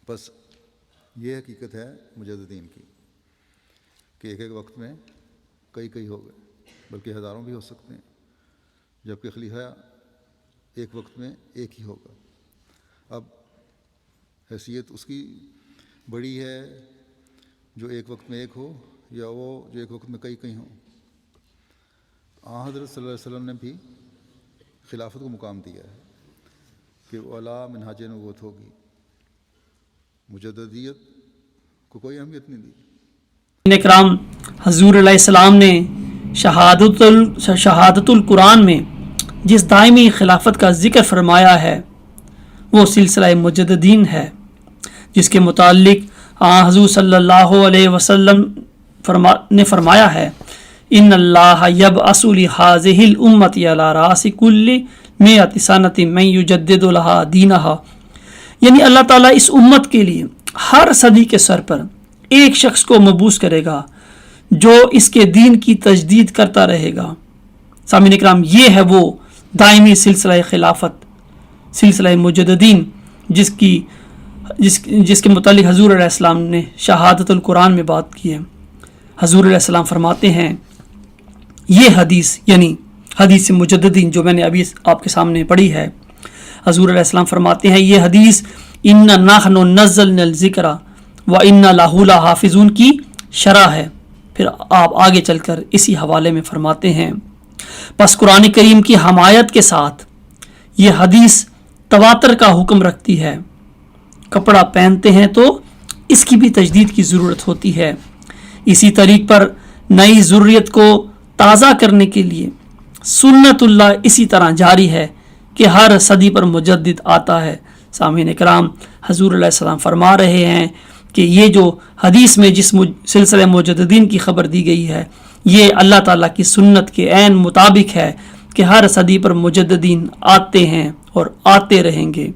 بس یہ حقیقت ہے مجددین کی کہ ایک ایک وقت میں کئی ہو گئے، بلکہ ہزاروں بھی ہو سکتے ہیں، جبکہ خلیفہ ایک وقت میں ایک ہی ہوگا۔ اب حیثیت اس کی بڑی ہے جو ایک وقت میں ایک ہو، یا وہ جو ایک وقت میں کئی ہوں۔ حضرت صلی اللہ علیہ وسلم نے بھی خلافت کو مقام دیا ہے کہ اولا منہاج نبوت ہوگی، مجددیت کو کوئی اہمیت نہیں دی۔ اکرام حضور علیہ السلام نے شہادت القرآن میں جس دائمی خلافت کا ذکر فرمایا ہے وہ سلسلہ مجددین ہے، جس کے متعلق حضور صلی اللہ علیہ وسلم نے فرمایا ہے ان اللہ یبعث لہذہ الامۃ علی راس کل مئۃ سنۃ من یجدد لها دینہا، یعنی اللہ تعالیٰ اس امت کے لیے ہر صدی کے سر پر ایک شخص کو مبعوث کرے گا جو اس کے دین کی تجدید کرتا رہے گا۔ سامعین اکرام، یہ ہے وہ دائمی سلسلہ خلافت، سلسلہ مجددین، جس کے متعلق حضور علیہ السلام نے شہادت القرآن میں بات کی ہے۔ حضور علیہ السلام فرماتے ہیں یہ حدیث، یعنی حدیث مجددین جو میں نے ابھی آپ کے سامنے پڑھی ہے، حضور علیہ السلام فرماتے ہیں یہ حدیث ان نحن نزلنا الذکر وَإِنَّ لَهُ لَحَافِظُونَ کی شرح ہے۔ پھر آپ آگے چل کر اسی حوالے میں فرماتے ہیں پس قرآن کریم کی حمایت کے ساتھ یہ حدیث تواتر کا حکم رکھتی ہے۔ کپڑا پہنتے ہیں تو اس کی بھی تجدید کی ضرورت ہوتی ہے۔ اسی طریق پر نئی ضروریت کو تازہ کرنے کے لیے سنت اللہ اسی طرح جاری ہے کہ ہر صدی پر مجدد آتا ہے۔ سامعین اکرام، حضور علیہ السلام فرما رہے ہیں کہ یہ جو حدیث میں جس سلسلہ مجددین کی خبر دی گئی ہے یہ اللہ تعالیٰ کی سنت کے عین مطابق ہے کہ ہر صدی پر مجددین آتے ہیں اور آتے رہیں گے۔